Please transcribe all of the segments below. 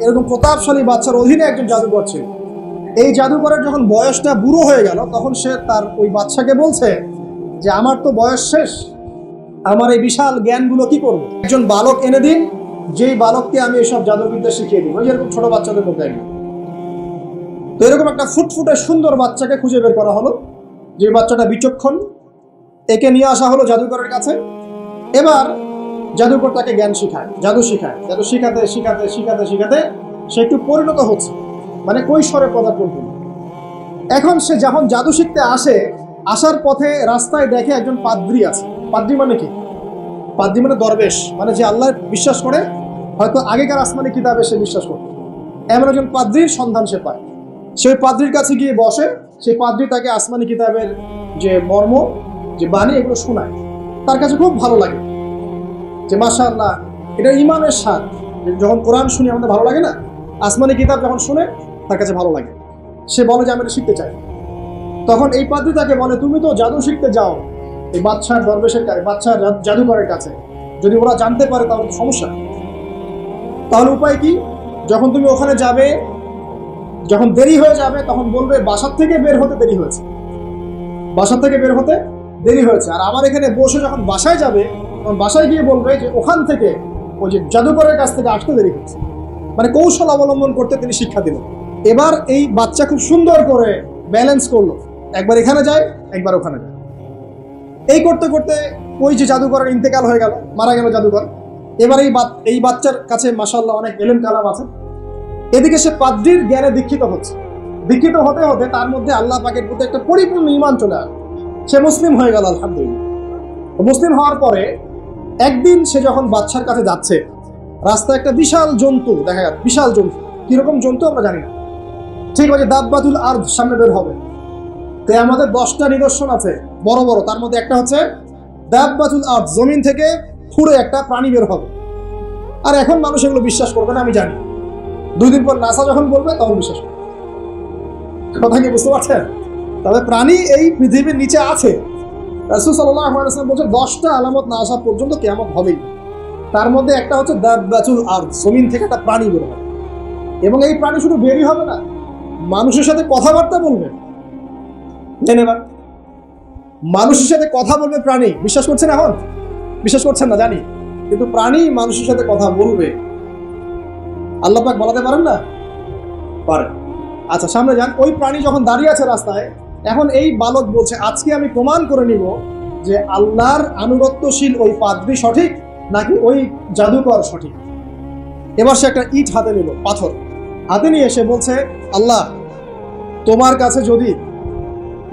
এরকম প্রতাপশালী বাচ্চার অধীনে একজন জাদুকর ছিল। এই জাদুকরের যখন বয়সটা বুড়ো হয়ে গেল, তখন সে তার ওই বাচ্চাকে বলছে যে আমার তো বয়স শেষ, আমার এই বিশাল জ্ঞানগুলো কি করবো, একজন বালক এনে দিন, যেই বালককে আমি এইসব জাদুবিদ্যা শিখিয়ে দিব। যেরকম ছোট বাচ্চাদের মধ্যে একদম। তো এরকম একটা ফুটফুটে সুন্দর বাচ্চাকে খুঁজে বের করা হলো, যে বাচ্চাটা বিচক্ষণ। একে নিয়ে আসা হলো জাদুকরের কাছে। এবার জাদুকর তাকে জ্ঞান শিখায়, জাদু শিখাতে শিখাতে শিখাতে শিখাতে সে একটু পরিণত হচ্ছে, মানে কৈশোরে পদার্পণ করল। এখন সে যখন জাদু শিখতে আসে, আসার পথে রাস্তায় দেখে একজন পাদ্রী আছে। পাদ্রী মানে কি? পাদ্রী মানে দরবেশ, মানে যে আল্লাহ বিশ্বাস করে, হয়তো আগেকার আসমানি কিতাবে সে বিশ্বাস করত। এমন একজন পাদ্রীর সন্ধান সে পায়। সেই পাদ্রীর কাছে গিয়ে বসে। সেই পাদ্রী তাকে আসমানি কিতাবের যে মর্ম, যে বাণী, এগুলো শোনায়। তার কাছে খুব ভালো লাগে যে মাশাআল্লাহ, এটা ইমানের স্বাদ। যখন কোরআন শুনি আমাদের ভালো লাগে না, আসমানি কিতাব যখন শুনে তার কাছে ভালো লাগে। সে বলে যে আমি এটা শিখতে চাই। তখন এই পাদ্রী তাকে বলে, তুমি তো জাদু শিখতে যাও এই বাদশার দরবেশের কাছে, বাদশার জাদুকরের কাছে, যদি ওরা জানতে পারে তাহলে তো সমস্যা। তাহলে উপায় কি? যখন তুমি ওখানে যাবে, যখন দেরি হয়ে যাবে, তখন বলবে বাসার থেকে বের হতে দেরি হয়েছে, বাসার থেকে বের হতে দেরি হয়েছে। আর আমার এখানে বসে যখন বাসায় যাবে, তখন বাসায় গিয়ে বলবে যে ওখান থেকে, ওই যে জাদুকরের কাছ থেকে আসতে দেরি হচ্ছে। মানে কৌশল অবলম্বন করতে তিনি শিক্ষা দিলেন। এবার এই বাচ্চা খুব সুন্দর করে ব্যালেন্স করলো, একবার এখানে যায়, একবার ওখানে যায়। এই করতে করতে ওই যে জাদুকরের ইন্তেকাল হয়ে গেল, মারা গেল জাদুকর। এবার এই বাচ্চার কাছে মাশাআল্লাহ অনেক এলেম কালাম আছে। এদিকে সে পাদ্রীর জ্ঞানে দীক্ষিত হচ্ছে। দীক্ষিত হতে হতে তার মধ্যে আল্লাহ পাকের প্রতি একটা পরিপূর্ণ ঈমান চলে আসে। সে মুসলিম হয়ে গেল আলহামদুলিল্লাহ। মুসলিম হওয়ার পরে একদিন সে যখন বাচ্চার কাছে যাচ্ছে, রাস্তায় একটা বিশাল জন্তু দেখা গেল। বিশাল জন্তু, কিরকম জন্তু আমরা জানি না। ঠিক আছে, দাব্বাতুল আরদ সামনে বের হবে। তো আমাদের 10টা নিদর্শন আছে বড় বড়, তার মধ্যে একটা হচ্ছে দাব্বাতুল আরদ, জমিন থেকে ফুড়ে একটা প্রাণী বের হবে। আর এখন মানুষ এগুলো বিশ্বাস করবে না, আমি জানি। 2 দিন পর নাসা যখন বলবে তখন বিশ্বাস করবে। কথা কি বুঝতে পারছেন? তবে প্রাণী এই পৃথিবীর নিচে আছে। রাসূল সাল্লাল্লাহু আলাইহি ওয়াসাল্লাম বলেছেন 10টা আলামত না আসা পর্যন্ত কিয়ামত হবেই। তার মধ্যে একটা হচ্ছে দাব্বাতুল আরদ, জমিন থেকে একটা প্রাণী বের হবে। এবং এই প্রাণী শুধু বেরই হবে না, মানুষের সাথে কথাবার্তা বলবে। ধন্যবাদ। মানুষের সাথে কথা বলবে প্রাণী। বিশ্বাস করছেন? এখন বিশ্বাস করছেন না জানি, কিন্তু প্রাণী মানুষের সাথে কথা বলবে। আল্লাহ পাক বলাতে পারেন না? পারেন। আচ্ছা, সামনে যান। ওই প্রাণী যখন দাঁড়িয়ে আছে রাস্তায়, এখন এই বালক বলছে আজকে আমি প্রমাণ করে নিব যে আল্লাহর আনুগত্যশীল ওই পাদ্রী সঠিক নাকি ওই জাদুকর সঠিক। এবার সে একটা ইট হাতে নিল, পাথর হাতে নিয়ে এসে বলছে, আল্লাহ, তোমার কাছে যদি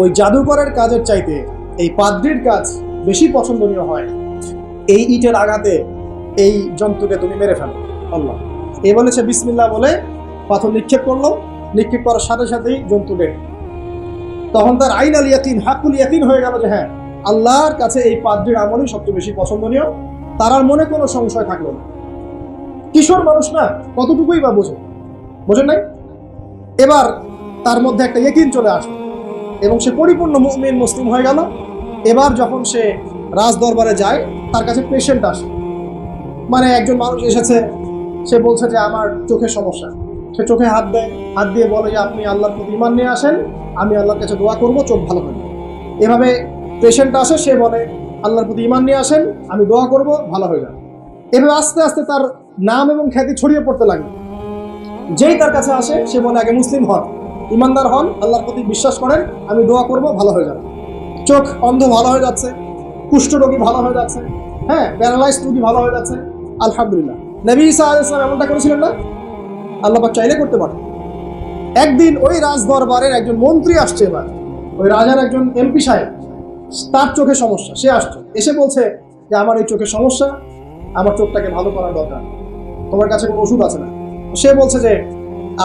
ওই জাদুকরের কাজের চাইতে এই পাদ্রীর কাজ বেশি পছন্দনীয় হয়, এই ইটের আঘাতে এই জন্তুকে তুমি মেরে ফেলো আল্লাহ। এই বলে সে বিসমিল্লাহ বলে পাথর নিক্ষেপ করলো। নিক্ষেপ করার সাথে সাথেই জন্তু বের। তখন তার আইন আল ইয়াকিন, হাকুল ইয়াকিন হয়ে গেল যে হ্যাঁ, আল্লাহর কাছে এই পাদ্রীর আমলই সবচেয়ে বেশি পছন্দনীয়। তার আর মনে কোনো সংশয় থাকলো না। কিশোর মানুষ না, কতটুকুই বা বোঝেন নাই? এবার তার মধ্যে একটা ইয়াকিন চলে আসলো এবং সে পরিপূর্ণ মুমিন, মুসলিম হয়ে গেল। এবার যখন সে রাজ দরবারে যায়, তার কাছে পেশেন্ট আসে। মানে একজন মানুষ এসেছে, সে বলছে যে আমার চোখের সমস্যা। সে চোখে হাত দেয়, হাত দিয়ে বলে যে আপনি আল্লাহর প্রতি ঈমান নিয়ে আসেন, আমি আল্লাহর কাছে দোয়া করব চোখ ভালো হবে। এভাবে পেশেন্ট আসে, সে বলে আল্লাহর প্রতি ঈমান নিয়ে আসেন, আমি দোয়া করব ভালো হয়ে যাবে। এভাবে আস্তে আস্তে তার নাম এবং খ্যাতি ছড়িয়ে পড়তে লাগলো। যেই তার কাছে আসে, সে বলে আগে মুসলিম হন, ইমানদার হন, আল্লাহর প্রতি বিশ্বাস করেন, আমি দোয়া করব ভালো হয়ে যাবে। চোখ অন্ধ ভালো হয়ে যাচ্ছে, কুষ্ঠরোগী ভালো হয়ে যাচ্ছে, হ্যাঁ, প্যারালাইজড রোগী ভালো হয়ে যাচ্ছে, আলহামদুলিল্লাহ। নবী ঈসা আলাইহিস সালাম এমনটা করেছিলেন না? আল্লাহ পাক চাইলে করতে পারে। একদিন ওই রাজ দরবারের একজন মন্ত্রী আসছে। এবার ওই রাজার একজন এমপি সাহেব, তার চোখে সমস্যা। সে আসছে, এসে বলছে যে আমার এই চোখের সমস্যা, আমার চোখটাকে ভালো করার দরকার, তোমার কাছে কোনো ওষুধ আছে না? সে বলছে যে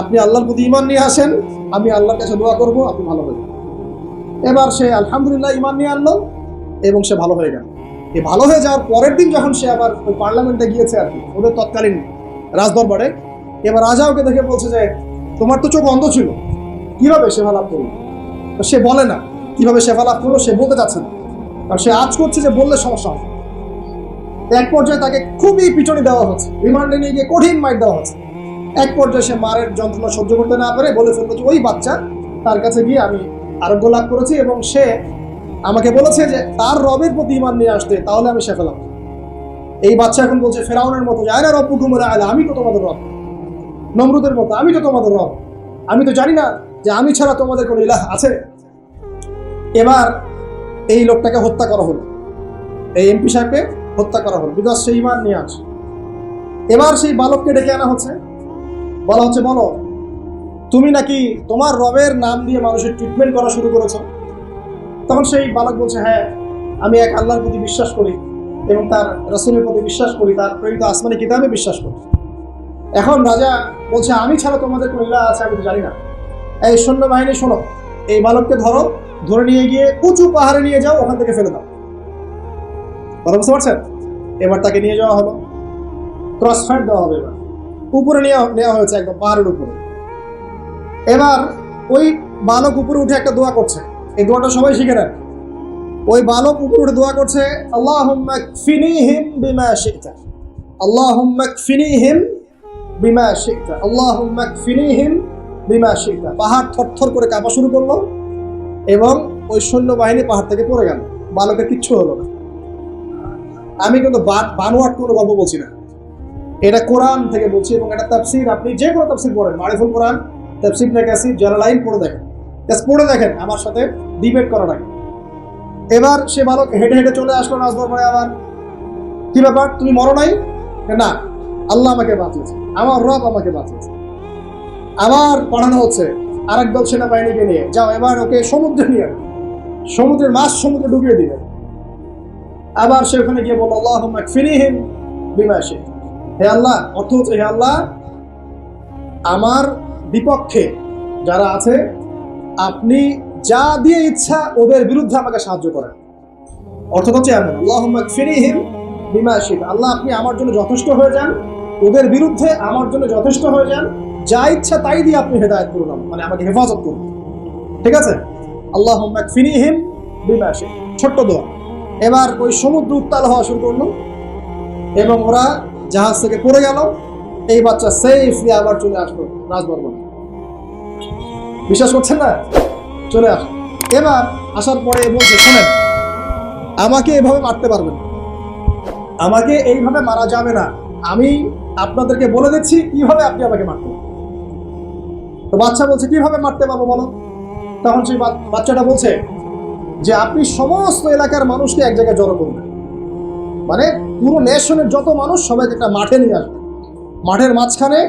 আপনি আল্লাহর প্রতি ঈমান নিয়ে আসেন, আমি আল্লাহর কাছে দোয়া করবো, আপনি ভালো হয়ে যাবেন। এবার সে আলহামদুলিল্লাহ ঈমান নিয়ে আনলো এবং সে ভালো হয়ে গেল। এই ভালো হয়ে যাওয়ার পরের দিন যখন সে আবার ওই পার্লামেন্টে গিয়েছে আর কি, ওদের তৎকালীন রাজদরবারে, এবার রাজা ওকে দেখে বলছে যে তোমার তো চোখ অন্ধ ছিল, কিভাবে সেবা লাভ করলো? তো সে বলে না কিভাবে সেবা লাভ করলো, সে বলতে চাচ্ছে না, কারণ সে আজ করছে যে বললে সমস্যা হবে। এক পর্যায়ে তাকে খুবই পিটুনি দেওয়া হচ্ছে, রিমান্ডে নিয়ে গিয়ে কঠিন মাইট দেওয়া হচ্ছে। এক পর্যায়ে সে মারের যন্ত্রণা সহ্য করতে না পারে বলে ফেললো যে ওই বাচ্চা, তার কাছে গিয়ে আমি আরোগ্য লাভ করেছি এবং সে আমাকে বলেছে যে তার রবের প্রতি ঈমান নিয়ে আসতে, তাহলে আমি শেফা লাভ। এই বাচ্চা এখন বলছে ফেরাউনের মতো, আয়না রব্বুকুমুল আ'লা, আমি তো তোমাদের রব। নমরুদের মতো, আমি তো তোমাদের রব, আমি তো জানি না যে আমি ছাড়া তোমাদের কোনো ইলাহ আছে। এবার এই লোকটাকে হত্যা করা হলো, এই এমপি সাহেবকে হত্যা করা হলো, বিকজ সে ঈমান নিয়ে আসে। এবার সেই বালককে ডেকে আনা হচ্ছে, বলা হচ্ছে বলো তুমি নাকি তোমার রবের নাম দিয়ে মানুষের ট্রিটমেন্ট করা শুরু করেছো। তখন সেই বালক বলছে হ্যাঁ, আমি এক আল্লাহর প্রতি বিশ্বাস করি এবং তার রাসূলের প্রতি বিশ্বাস করি, তার প্রেরিত আসমানি কিতাবে বিশ্বাস করি। এখন রাজা বলছে আমি ছাড়া তোমাদের কোনো ইলাহ আছে আমি তো জানি না। এই সৈন্যবাহিনী শোনো, এই বালককে ধরো, ধরে নিয়ে গিয়ে উঁচু পাহাড়ে নিয়ে যাও, ওখান থেকে ফেলে দাও। কথা বুঝতে পারছেন? এবার তাকে নিয়ে যাওয়া হলো, ক্রস ফায়ার দেওয়া হবে, এবার উপরে নেওয়া হয়েছে একদম পাহাড়ের উপরে। এবার ওই বালক উপরে উঠে একটা দোয়া করছে, এই দোয়াটা সবাই শিখে নেন। ওই বালক উপরে উঠে দোয়া করছে আল্লাহুম্মা কফিনিহিম বিমা শি'তা, আল্লাহুম্মা কফিনিহিম বিমা শি'তা, আল্লাহুম্মা কফিনিহিম বিমা শি'তা। পাহাড় থরথর করে কাঁপা শুরু করলো এবং ওই সৈন্যবাহিনী পাহাড় থেকে পড়ে গেল, বালকের কিচ্ছু হলো না। আমি কিন্তু বানোয়াট কোনো গল্প বলছি না, এটা কোরআন থেকে বলছি এবং এটা তাফসীর। আপনি যে কোনো তাফসীর পড়েন, মারিফুল কোরআন, তাফসীর ইবনে কাসির, জালালাইন পড়ে দেখেন, পড়ে দেখেন, আমার সাথে ডিবেট করার আগে। এবার সে বালক হেঁটে হেঁটে চলে আসলো রাজদরবারে। আবার কি ব্যাপার, তুমি মরো নাই? না, আল্লাহ আমাকে বাঁচিয়েছে, আমার রব আমাকে বাঁচিয়েছে। আবার পড়ানো হচ্ছে আরেক দল সেনাবাহিনীকে নিয়ে, যাও এবার ওকে সমুদ্রে নিয়ে, সমুদ্রের মাছ সমুদ্রে ডুবিয়ে দিবে। আবার সে ওখানে গিয়ে বলল আল্লাহুম্মা কফিনিহিম বিমা শি'তা, হে আল্লাহ, অর্থ হচ্ছে হে আল্লাহ, আমার বিপক্ষে যারা আছে আপনি যা দিয়ে ইচ্ছা ওদের বিরুদ্ধে আমাকে সাহায্য করেন। অর্থ হচ্ছে এমন, আল্লাহুম্মা কফিনিহিম বিমা শি'তা, আল্লাহ আপনি আমার জন্য যথেষ্ট হয়ে যান, ওদের বিরুদ্ধে আমার জন্য যথেষ্ট হয়ে যান, যা ইচ্ছা তাই দিয়ে আপনি হেদায়েত করুন, মানে আমাকে হেফাজত করুন। ঠিক আছে, আল্লাহুম্মা কফিনিহিম বিমা শি'তা, ছোট্ট দোয়া। এবার ওই সমুদ্র উত্তাল হওয়া শুরু করলো এবং ওরা জাহাজ থেকে পড়ে গেল। এই বাচ্চা সেফলি আবার চলে আসলো রাজদরবারে। বিশ্বাস করছেন না? চলে আসলো। এবার আসার পরে বলছে শোনেন, আমাকে এভাবে মারতে পারবেন না, আমাকে এইভাবে মারা যাবে না, আমি আপনাদেরকে বলে দিচ্ছি কিভাবে আপনি আমাকে মারতে পারবেন। তো বাচ্চা বলছে কিভাবে মারতে পারবো বলো। তখন সেই বাচ্চাটা বলছে যে আপনি সমস্ত এলাকার মানুষকে এক জায়গায় জড়ো করবেন, মানে পুরো নেশনের যত মানুষ সবাইকে একটা মাঠে নিয়ে আসবেন, মাঠের মাঝখানে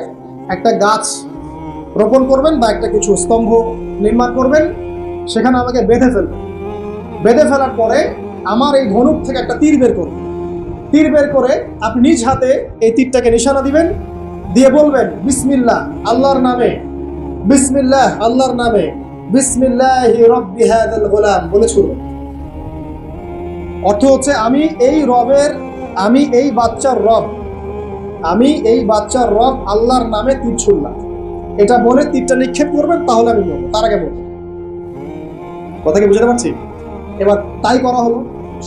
একটা গাছ রোপণ করবেন বা একটা কিছু স্তম্ভ নির্মাণ করবেন, সেখানে আমাকে বেঁধে ফেলবেন। বেঁধে ফেলার পরে আমার এই ধনুক থেকে একটা তীর বের করবেন, তীর বের করে আপনি নিজ হাতে এই তীরটাকে নিশানা দিবেন, দিয়ে বলবেন বিসমিল্লাহ আল্লাহর নামে, বিসমিল্লাহ আল্লাহর নামে, বিসমিল্লাহি রব্বি হাযাল গোলাম বলে শুরু। অর্থ হচ্ছে আমি এই রবের, আমি এই বাচ্চার রব, আমি এই বাচ্চার রব আল্লাহর নামে তীর ছুড়লাম, এটা বলে তীরটা নিক্ষেপ করবেন, তাহলে আমি বলবো, তার আগে বলবো। কথা কি বুঝতে পারছি? এবার তাই করা হলো,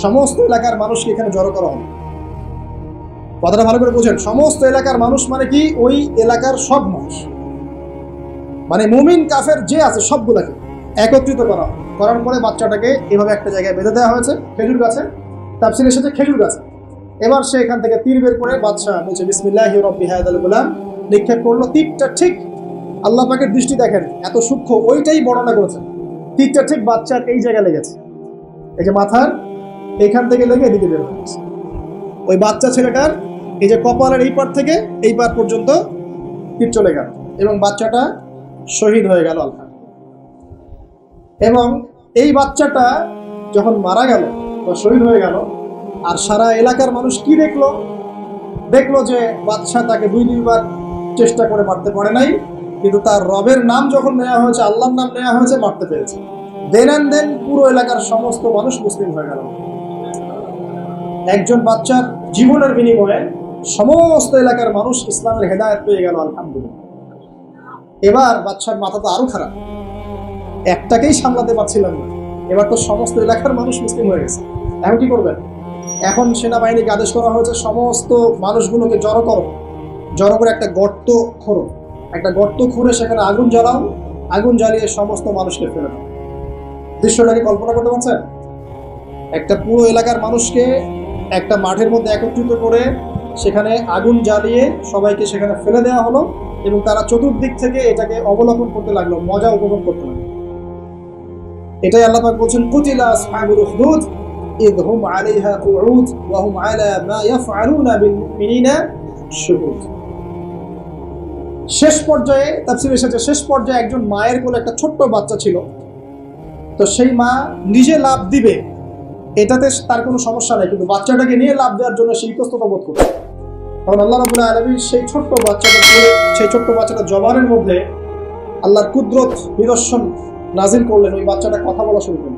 সমস্ত এলাকার মানুষকে এখানে জড়ো করা হলো। কথাটা ভালো করে বোঝেন, সমস্ত এলাকার মানুষ মানে কি ওই এলাকার সব মানুষ, মানে মুমিন কাফের যে আছে সবগুলাকে একত্রিত করা হয়। করার পরে বাচ্চাটাকে এভাবে একটা জায়গায় বেঁধে দেওয়া হয়েছে, খেজুর গাছে, তাফসীরের সাথে খেজুর গাছে। এবার সে এখান থেকে তীর বের করে বাদশা বলছে বিসমিল্লাহি রব্বি হাযাল গোলাম, নিক্ষেপ করলো। তীরটা ঠিক, আল্লাহ পাকের দৃষ্টি দেখেন এত সূক্ষ্ম, ওইটাই বর্ণনা করেছে। তীরটা ঠিক বাচ্চার এই জায়গায় লেগেছে, এই যে মাথার এইখান থেকে লেগে এদিকে বের হয়ে গেছে। ওই বাচ্চা ছেলেটার এই যে কপালের এই পার থেকে এই পার পর্যন্ত তীর চলে গেল এবং বাচ্চাটা শহীদ হয়ে গেল আল্লাহ। এবং এই বাচ্চাটা যখন মারা গেল বা শহীদ হয়ে গেল, আর সারা এলাকার মানুষ কি দেখলো? দেখলো যে বাদশা তাকে দুইবার চেষ্টা করে মারতে পারে নাই, কিন্তু তার রবের নাম যখন নেওয়া হয়েছে, আল্লাহর নাম নেওয়া হয়েছে, মারতে পেরেছে। দেন অ্যান্ড দেন পুরো এলাকার সমস্ত মানুষ মুসলিম হয়ে গেল। একজন বাচ্চার জীবনের বিনিময়ে সমস্ত এলাকার মানুষ ইসলামের হেদায়েত পেয়ে গেল, আলহামদুলিল্লাহ। এবার বাচ্চার মাথা তো আরো খারাপ, একটাকেই সামলাতে পারছিলাম না, এবার তো সমস্ত এলাকার মানুষ মুসলিম হয়ে গেছে। এখন কি করবেন? এখন সেনাবাহিনীকে আদেশ করা হয়েছে সমস্ত মানুষগুলোকে জড়ো করো, জড়ো করে একটা গর্ত খোঁড়ো, একটা গর্ত খুঁড়ে সেখানে আগুন জ্বালাও, আগুন জ্বালিয়ে সমস্ত মানুষকে ফেলে দাও। দৃশ্যটাকে কল্পনা করতে পারছেন? একটা পুরো এলাকার মানুষকে একটা মাঠের মধ্যে একত্রিত করে সেখানে আগুন জ্বালিয়ে সবাইকে সেখানে ফেলে দেওয়া হলো, এবং তারা চতুর্দিক থেকে এটাকে অবলোকন করতে লাগলো, মজা উপভোগ করতে লাগলো। এটাই আল্লাহ পাক বলছেন, কুতিলা আসহাবুল উখদুদ ইদ হুম আলাইহা কুউদ ওয়া হুম আলা মা ইয়াফআলুনা বিল মুমিনিনা শুহুদ। শেষ পর্যায়ে তাফসীরে এসেছে, শেষ পর্যায়ে একজন মায়ের কোলে একটা ছোট্ট বাচ্চা ছিল। তো সেই মা নিজে লাভ দিবে এটাতে তার কোনো সমস্যা নেই, কিন্তু বাচ্চাটাকে নিয়ে লাভ দেওয়ার জন্য সে ইতস্তত বোধ করবে। কারণ আল্লাহ রাব্বুল আলামিন সেই ছোট্ট বাচ্চাটা জবানের মধ্যে আল্লাহর কুদরত নিদর্শন নাজিল করলেন। ওই বাচ্চাটা কথা বলা শুরু করল।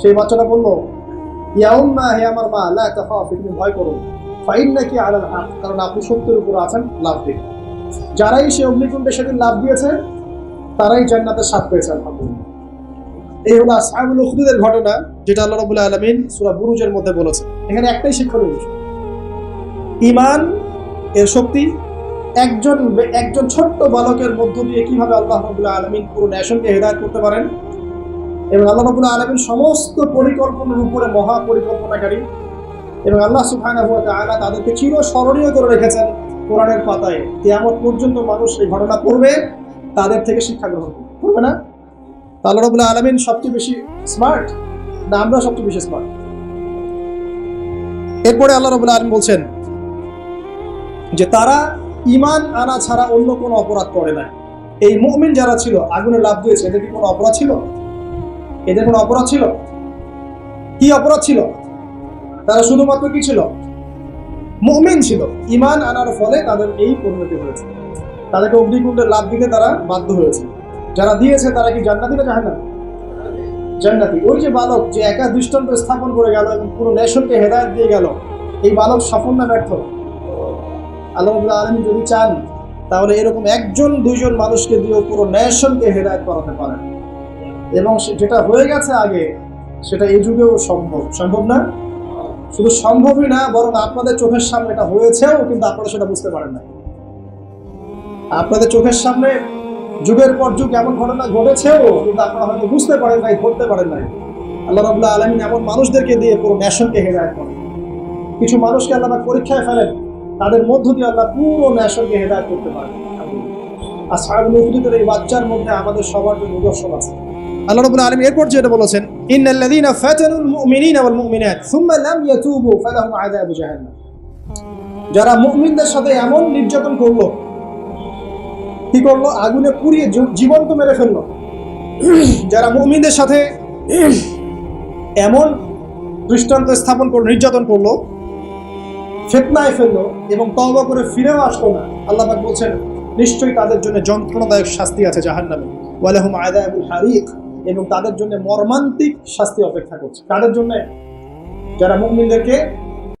সেই বাচ্চাটা বলল, ইয়া উম্মা, হে আমার মা, লা তাখাফি, তুমি ভয় করো না, ফাইন্নাকি আলাল হক, কারণ আপনি সত্যের উপর আছেন, লাভ দিন। যারাই সে অগ্নিকুণ্ডে সেদিন লাভ দিয়েছে তারাই জান্নাতের স্বাদ পেয়েছে, আলহামদুলিল্লাহ। এই হলো আসহাবুল উখদুদের ঘটনা, যেটা আল্লাহ রাব্বুল আলামিন সূরা বুরুজের মধ্যে বলেছেন। এখানে একটাই শিক্ষণীয় বিষয়, ঈমান এর শক্তি একজন ছোট্ট বালকের মধ্য দিয়ে কিভাবে আল্লাহ রাব্বুল আলামিন পুরো নেশনকে হেদায়েত করতে পারেন, এবং আল্লাহ রাব্বুল আলামিন সমস্ত পরিকল্পনার উপরে মহা পরিকল্পনাকারী, এবং আল্লাহ সুবহানাহু ওয়া তাআলা তাদেরকে চিরস্মরণীয় করে রেখেছেন কোরআনের পাতায়। কিয়ামত পর্যন্ত মানুষ এই ঘটনা পড়বে, তাদের থেকে শিক্ষা গ্রহণ করবে না। আল্লাহ রাব্বুল আলামিন সবচেয়ে বেশি স্মার্ট না আমরা সবচেয়ে বেশি স্মার্ট? এরপরে আল্লাহ রাব্বুল আলামিন বলছেন যে তারা ঈমান আনা ছাড়া অন্য কোনো অপরাধ করে না। এই মুমিন যারা ছিল আগুনে লাফ দিয়েছে, এদের কি কোনো অপরাধ ছিল? এদের কোনো অপরাধ ছিল? কি অপরাধ ছিল? তারা শুধুমাত্র কি ছিল? মুমিন ছিল। ঈমান আনার ফলে তাদের এই পরিণতি হয়েছে, তাদেরকে অগ্নিকুণ্ডে লাফ দিতে তারা বাধ্য হয়েছে। যারা দিয়েছে তারা কি জান্নাতি না জাহান্নামী? জান্নাতি। ওই যে বালক যে একা দৃষ্টান্ত স্থাপন করে গেল এবং পুরো নেশনকে হেদায়েত দিয়ে গেল, এই বালক সফল না ব্যর্থ? আল্লাহ রাব্বুল আলামিন যদি চান তাহলে এরকম একজন দুইজন মানুষকে দিয়ে পুরো নেশনকে হেদায়েত করাতে পারেন, এবং যেটা হয়ে গেছে আগে সেটা এই যুগেও সম্ভব না। শুধু সম্ভবই না, বরং আপনাদের চোখের সামনে এটা হয়েছেও, কিন্তু আপনারা সেটা বুঝতে পারেন না। আপনাদের চোখের সামনে যুগের পর যুগ এমন ঘটনা ঘটেছেও, কিন্তু আপনারা হয়তো বুঝতে পারেন নাই, ধরতে পারেন নাই। আল্লাহ রাব্বুল আলামিন এমন মানুষদেরকে দিয়ে পুরো নেশনকে হেদায়েত করেন। কিছু মানুষকে আল্লাহ পরীক্ষায় ফেলেন, তাদের মধ্য দিয়ে আল্লাহ পুরো নেশনকে হেদায়েত করতে পারেন। আসহাবুল উখদুদের এই বাচ্চার মধ্যে আমাদের সবার জন্য নিদর্শন আছে। আল্লাহ রাব্বুল আলামিন এরপর যেটা বলেছেন, ইন্নাল্লাযীনা ফাতানুল মুমিনিনা ওয়াল মুমিনাত সুম্মা লাম ইয়াতুবু ফালাহুম আযাবু জাহান্নাম। যারা মুমিনদের সাথে এমন নির্যাতন করলো, কি করলো? আগুনে পুড়িয়ে জীবন্ত মেরে ফেললো। যারা মুমিনদের সাথে এমন দৃষ্টান্ত স্থাপন করলো, নির্যাতন করলো, ফিতনায় ফেললো এবং তওবা করে ফিরেও আসলো না, আল্লাহ পাক বলছেন নিশ্চয়ই তাদের জন্য যন্ত্রণাদায়ক শাস্তি আছে জাহান্নামে, ওয়া লাহুম আযাবুল হারিক, এবং তাদের জন্য মর্মান্তিক শাস্তি অপেক্ষা করছে। তাদের জন্য যারা মুমিনদেরকে